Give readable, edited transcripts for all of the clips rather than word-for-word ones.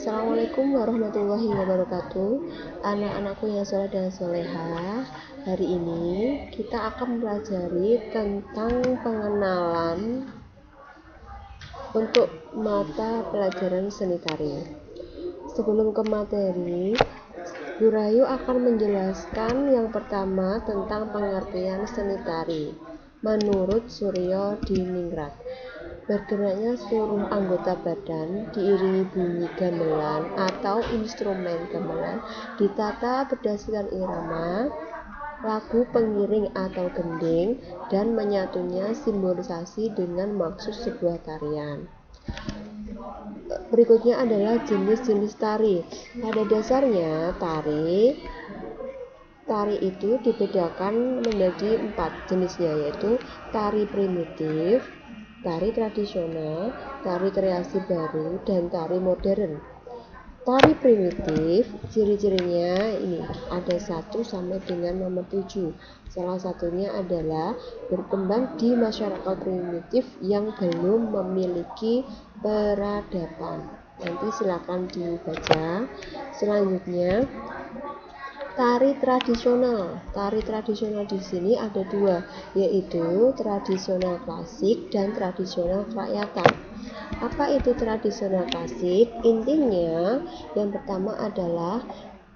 Assalamualaikum warahmatullahi wabarakatuh. Anak-anakku yang soleh dan soleha, hari ini kita akan mempelajari tentang pengenalan untuk mata pelajaran seni tari. Sebelum ke materi, Bu Rayu akan menjelaskan yang pertama tentang pengertian seni tari menurut Suryo Diningrat. Bergeraknya seluruh anggota badan diiringi bunyi gamelan atau instrumen gamelan ditata berdasarkan irama, lagu pengiring atau gending, dan menyatunya simbolisasi dengan maksud sebuah tarian. Berikutnya adalah jenis-jenis tari. Pada dasarnya tari itu dibedakan menjadi 4 jenisnya, yaitu tari primitif, tari tradisional, tari kreasi baru, dan tari modern. Tari primitif, ciri-cirinya ini ada 1 sampai dengan nomor 7. Salah satunya adalah berkembang di masyarakat primitif yang belum memiliki peradaban. Nanti silakan dibaca. Selanjutnya, tari tradisional. Tari tradisional di sini ada 2, yaitu tradisional klasik dan tradisional kerakyatan. Apa itu tradisional klasik? Intinya yang pertama adalah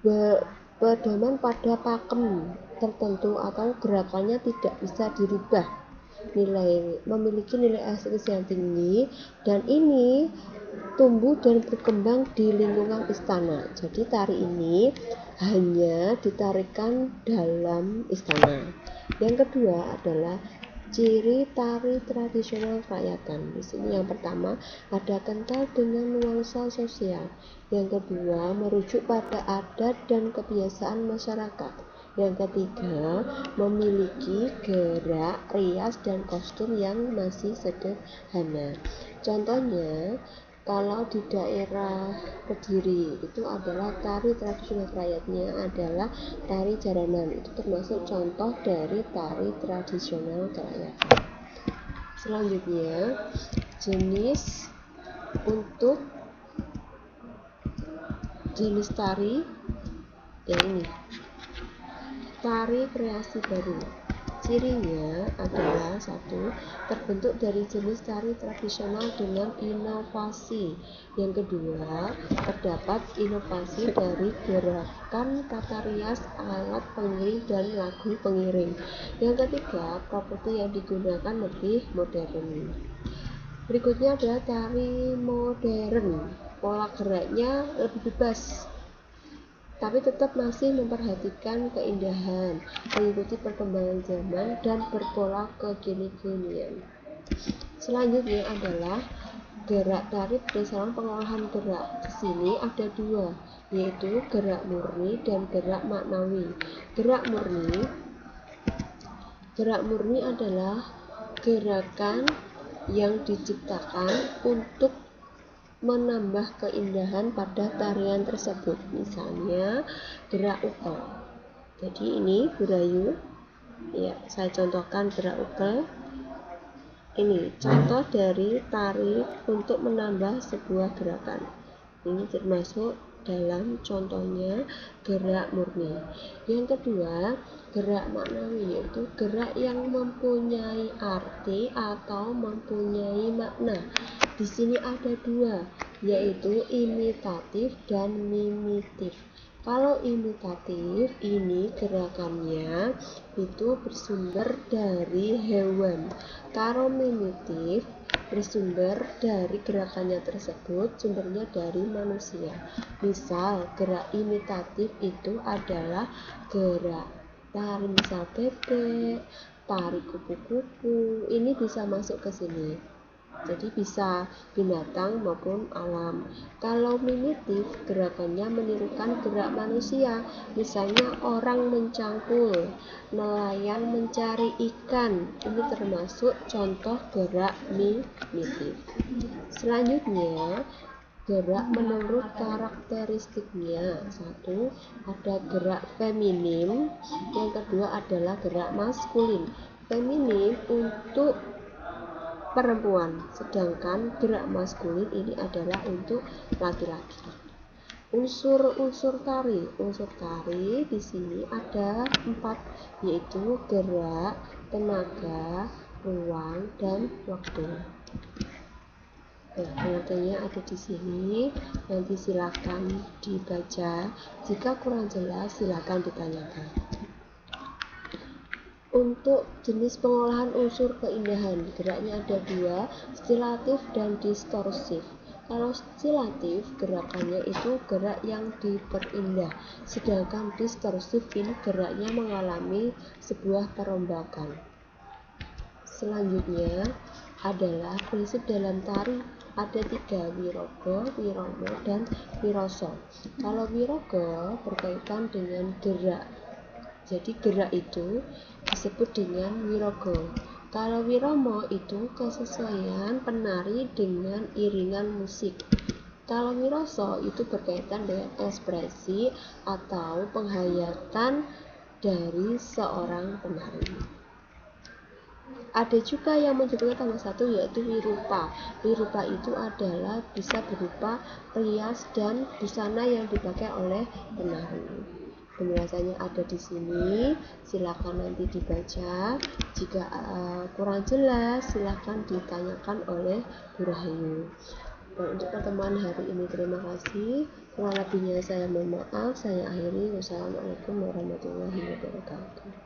berpedoman pada pakem tertentu atau gerakannya tidak bisa dirubah, memiliki nilai estetis yang tinggi, dan ini tumbuh dan berkembang di lingkungan istana. Jadi tari ini hanya ditarikan dalam istana. Yang kedua adalah ciri tari tradisional kerakyatan. Di sini yang pertama ada kental dengan nuansa sosial. Yang kedua merujuk pada adat dan kebiasaan masyarakat. Yang ketiga memiliki gerak, rias, dan kostum yang masih sederhana. Contohnya, kalau di daerah Kediri itu adalah tari tradisional rakyatnya adalah tari jaranan. Itu termasuk contoh dari tari tradisional kerakyatan. Selanjutnya, jenis tari yang ini, tari kreasi baru. Cirinya adalah 1, terbentuk dari jenis tari tradisional dengan inovasi. Yang kedua, terdapat inovasi dari gerakan tata rias, alat pengiring, dan lagu pengiring. Yang ketiga, properti yang digunakan lebih modern. Berikutnya adalah tari modern. Pola geraknya lebih bebas, tapi tetap masih memperhatikan keindahan, mengikuti perkembangan zaman, dan berpola kekini-kinian. Selanjutnya adalah gerak tari berdasarkan pengolahan gerak. Di sini ada 2, yaitu gerak murni dan gerak maknawi. Gerak murni adalah gerakan yang diciptakan untuk menambah keindahan pada tarian tersebut. Misalnya gerak ukel. Jadi ini Bu Rayu, ya, saya contohkan gerak ukel. Ini contoh dari tari untuk menambah sebuah gerakan. Ini termasuk dalam contohnya gerak murni. Yang kedua, gerak maknawi, yaitu gerak yang mempunyai arti atau mempunyai makna. Di sini ada 2, yaitu imitatif dan mimitif. Kalau imitatif, ini gerakannya itu bersumber dari hewan. Kalau mimitif bersumber dari gerakannya tersebut, sumbernya dari manusia. Misal, gerak imitatif itu adalah gerak tari misal bebek, tari kupu-kupu. Ini bisa masuk ke sini. Jadi bisa binatang maupun alam. Kalau mimitif, gerakannya menirukan gerak manusia. Misalnya orang mencangkul, nelayan mencari ikan. Ini termasuk contoh gerak mimitif. Selanjutnya, gerak menurut karakteristiknya. 1, ada gerak feminim. Yang kedua adalah gerak maskulin. Feminim untuk perempuan, sedangkan gerak maskulin ini adalah untuk laki-laki. Unsur-unsur tari. Unsur tari di sini ada 4, yaitu gerak, tenaga, ruang, dan waktu. Nah, pengertiannya ada di sini. Nanti silakan dibaca. Jika kurang jelas, silakan ditanyakan. Untuk jenis pengolahan unsur keindahan, geraknya ada 2, stilatif dan distorsif. Kalau stilatif, gerakannya itu gerak yang diperindah, sedangkan distorsif ini geraknya mengalami sebuah perombakan. Selanjutnya adalah prinsip dalam tari. Ada 3, wirogo, wiromo, dan wiroso. Kalau wirogo berkaitan dengan gerak, jadi gerak itu disebut dengan wirogo. Kalau wiromo itu kesesuaian penari dengan iringan musik. Kalau wiroso itu berkaitan dengan ekspresi atau penghayatan dari seorang penari. Ada juga yang menyebutkan tambah 1, yaitu wirupa. Wirupa itu adalah bisa berupa rias dan busana yang dipakai oleh penari. Penjelasannya ada di sini, silakan nanti dibaca. Jika kurang jelas, silakan ditanyakan oleh Bu Rahayu. Dan untuk pertemuan hari ini terima kasih. Kurang lebihnya saya mohon maaf. Saya akhiri. Wassalamualaikum warahmatullahi wabarakatuh.